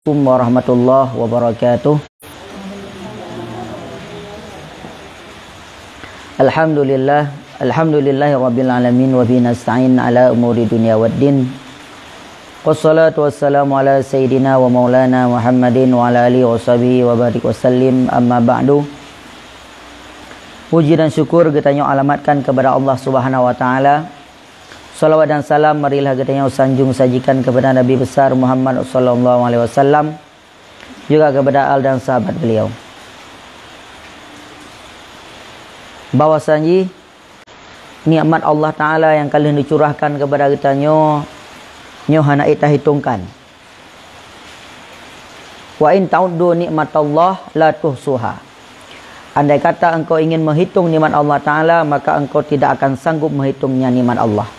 Warahmatullahi wabarakatuh. Alhamdulillahi rabbil alamin wa bihi nasta'in ala umuri dunya waddin. Wassalatu wassalamu ala sayyidina wa maulana Muhammadin wa ala alihi washabihi wa barik wasallim, amma ba'du. Puji dan syukur kita alamatkan kepada Allah Subhanahu wa taala. Salawat dan salam marilah kita sanjung sajikan kepada Nabi besar Muhammad sallallahu alaihi wasallam, juga kepada al dan sahabat beliau. Bahwasanya nikmat Allah taala yang kalian dicurahkan kepada kita nyo hana kita hitungkan. Wa in ta'uddu nikmatallah la tuhsuha. Andai kata engkau ingin menghitung nikmat Allah taala, maka engkau tidak akan sanggup menghitungnya nikmat Allah.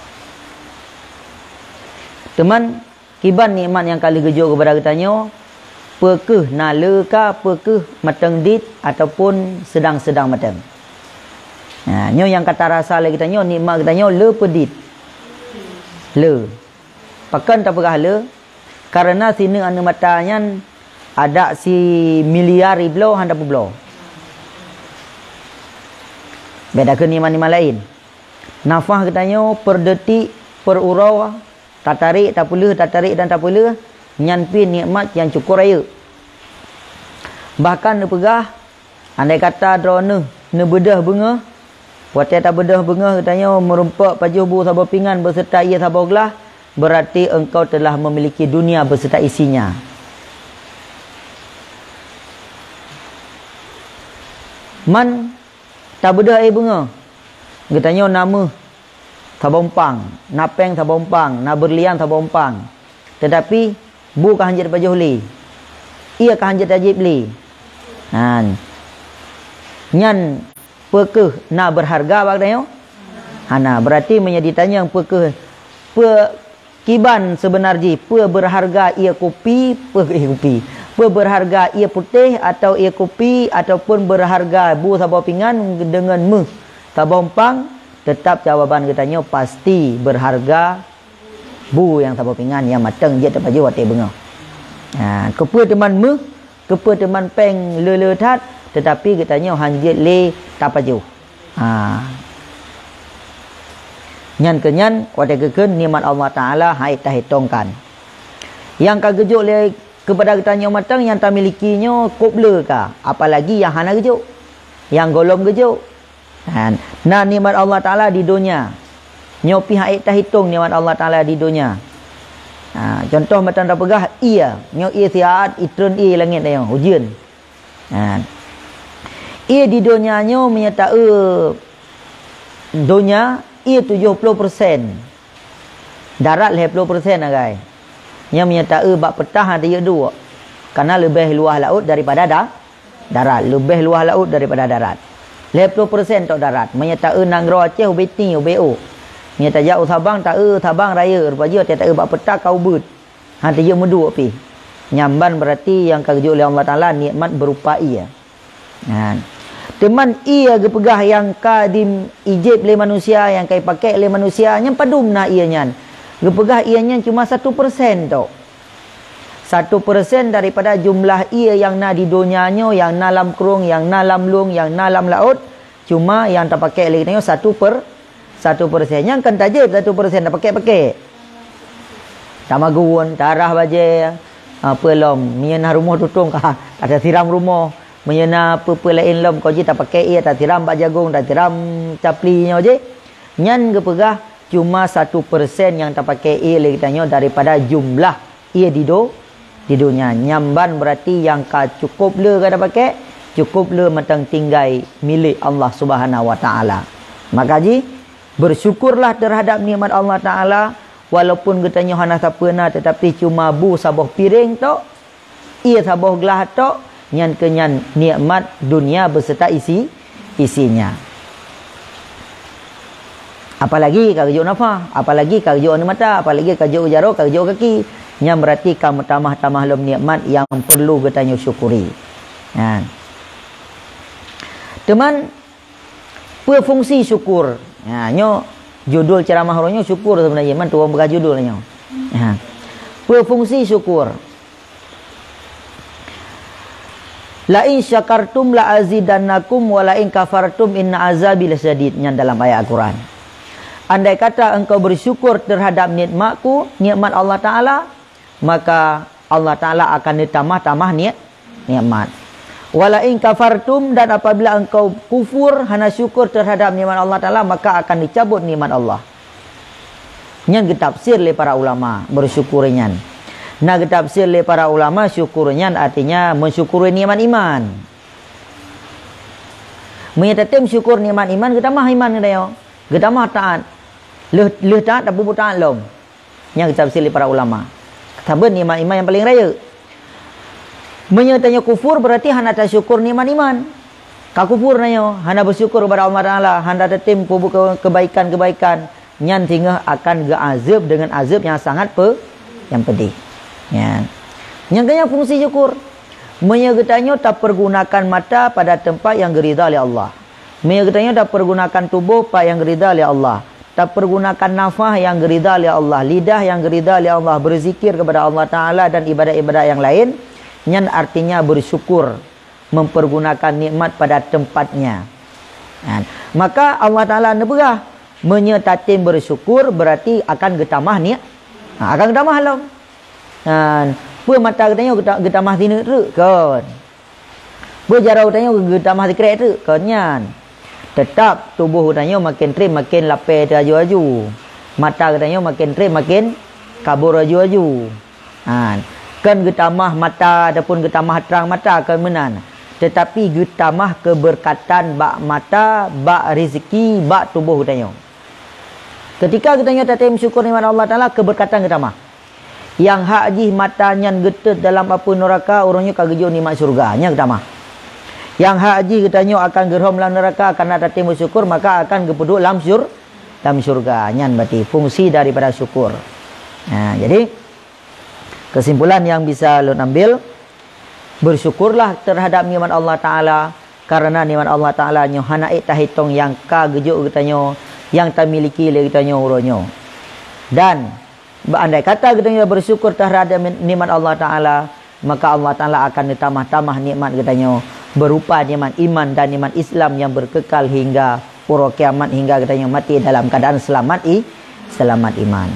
Teman, kiban nikmat yang kali gejo kepada kita nyo, pekeh nala ka, pekeh mateng dit ataupun sedang-sedang mateng. Nah, nyo yang kata rasa le kita nyo, nikmat kita nyo le pedit. Le. Pakan tak pegah le, karena sini anu matanya ada si miliar iblo handa publo. Beda ke nikmat-nikmat lain. Nafah kita nyo per detik, per urau, tak tarik, tak pula, tak tarik dan tak pula, nyanpi nikmat yang cukup raya. Bahkan dia pegah, andai kata drone ne bedah bunga, watai tak bedah bunga, katanya merumpak pajuh bu sabah pingan berserta ia sabah gelah, berarti engkau telah memiliki dunia berserta isinya. Man tak bedah air bunga, katanya nama sabompang, napeng sabompang, na berlian sabompang. Tetapi bukan hanjat baju li. Ia kan hanjat ajib li. Nyan pekeh na berharga bagdayo. Hana berarti menjadi tanya yang pekeh kiban sebenarnya pe berharga ia kopi, kopi. Pe berharga ia putih atau ia kopi ataupun berharga bu sabau pingan dengan me sabompang. Tetap jawaban katanya pasti berharga bu yang sabau pingan yang matang je tak baju watai bunga. Kepa teman me, kepa teman peng le tat, tetapi katanya hanjit le tak baju. Nyan kenyan watai keken nikmat Allah taala hai tak hitungkan. Yang kagejuk le kepada katanya matang yang tak milikinya kople ka, apalagi yang hana gejuk, yang golong gejuk. Nah nikmat Allah Ta'ala di dunia, nyo pihak tak hitung nikmat Allah Ta'ala di dunia. Contoh macam dah pegah ia, nyo ia siat itron ia langit dah hujan. Ia di dunia nyo menyatakan dunia ia 70%, darat 50% agai. Nyo menyatakan bak petah ada ia dua, karena lebih luas laut daripada darat, lebih luas laut daripada darat. 50% tok darat. Menyatakan nang ro Aceh ubeti ubeo. Menyata jauh Sabang tak Sabang raya rupanya tak bak petak kau but. Hati dia medu pi. Nyamban berarti yang kagejuk oleh Allah Taala nikmat berupa ia. Teman ia gepegah yang kadim ijib le manusia yang kai pakai le manusia nyam padum na ia nyan. Gepegah ia nyan cuma 1% tok. 1% daripada jumlah ia yang na di dunianya, yang na lam kerung, yang na lam lung, yang na lam laut, cuma yang tak pakai lagi tengok 1%. Yang kan tajib 1% tak pakai. Tamagun, tarah baje, apa lom, menyena rumah tutung kah, ada siram rumah, menyena apa lain lom kau je tak pakai ia, tak siram bak jagung, tak siram caplinya je. Nyan gepegah cuma 1% yang tak pakai ia lagi tengok daripada jumlah ia di dunia. Nyamban berarti yang ka cukup le kada pakai, cukup le matang tinggai milik Allah Subhanahu wa taala. Maka ji bersyukurlah terhadap nikmat Allah taala, walaupun katanya hana sapena tetapi cuma bu sabah piring tok, ia sabah gelah tok, nyan kenyan nikmat dunia beserta isinya. Apalagi kagejuk nafah, apalagi kagejuk anu mata, apalagi kagejuk jaro, kagejuk kaki. Yang berarti kamu tamah-tamah lom nikmat yang perlu kita syukuri. Teman, apa fungsi syukur? Nyo judul ceramah orangnya syukur sebenarnya, man tuang bekas judulnya. Apa fungsi syukur? La in syakartum la azidannakum wa la in kafartum inna azabi lasyadid, yang dalam ayat Al-Quran. Andai kata engkau bersyukur terhadap nikmatku, nikmat Allah Ta'ala, maka Allah Ta'ala akan ditambah-tambah nikmat. Wala in kafartum, dan apabila engkau kufur hana syukur terhadap nikmat Allah Ta'ala, maka akan dicabut nikmat Allah. Yang ditafsir oleh para ulama bersyukurnya. Nah, ditafsir oleh para ulama syukurnya artinya mensyukuri nikmat iman. Menyatakan syukur nikmat iman, kita mah iman kita yo. Kita mah taat. Leh taat tapi taat lom. Yang ditafsir oleh para ulama. Kata nikmat iman yang paling raya. Menyatakan kufur berarti hana tak syukur nikmat iman. Ka kufur nayo, hana bersyukur kepada Allah Taala, hana tetim pubuk kebaikan-kebaikan, nyan tinggal akan azab dengan azab yang sangat yang pedih. Ya. Yang kaya fungsi syukur. Menyatakan tak pergunakan mata pada tempat yang geridha oleh Allah. Menyatakan tak pergunakan tubuh pada yang geridha oleh Allah. Tak pergunakan nafas yang geridha oleh Allah, lidah yang geridha oleh Allah, berzikir kepada Allah Ta'ala dan ibadat-ibadat yang lain, yang artinya bersyukur, mempergunakan nikmat pada tempatnya. Maka Allah Ta'ala neberah menyatakan bersyukur berarti akan getamah ni, akan getamah halam. Pua mata katanya getamah tina tu kan. Pua jarau katanya getamah dikrek tu kan. Tetap tubuh katanya makin trim makin lapar teraju-aju. Mata katanya makin trim makin kabur aju-aju. Kan getamah mata ataupun getamah terang mata kan menan. Tetapi getamah keberkatan bak mata, bak rezeki, bak tubuh katanya. Ketika katanya tatim syukur nikmat Allah Taala, keberkatan getamah. Yang haji matanya getet dalam api neraka, orangnya kagejo nikmat surganya getamah. Yang haji katanya akan gerhom dalam neraka karena tatim bersyukur, maka akan gepeduk dalam surga. Nyan berarti fungsi daripada syukur. Nah, jadi kesimpulan yang bisa lo ambil, bersyukurlah terhadap nikmat Allah Taala, karena nikmat Allah Taala nyo hana tak hitung yang kagejo katanya, yang tak miliki le katanya orangnya. Dan andai kata katanya bersyukur terhadap nikmat Allah Ta'ala, maka Allah Ta'ala akan ditambah-tambah nikmat katanya berupa nikmat iman dan nikmat Islam yang berkekal hingga pura kiamat, hingga katanya mati dalam keadaan selamat iman.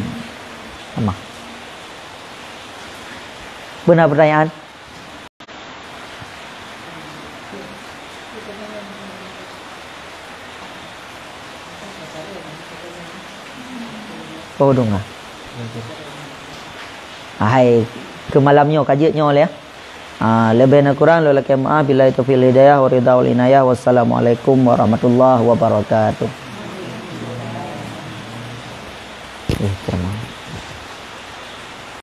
Sama. Benar pertanyaan? Kau dengar? Hai ke malamnya kajiannya oleh lebih kurang lelaki maaf bila itu fil hidayah wa ridha wal inayah. Wassalamualaikum warahmatullahi wabarakatuh. Terima kasih.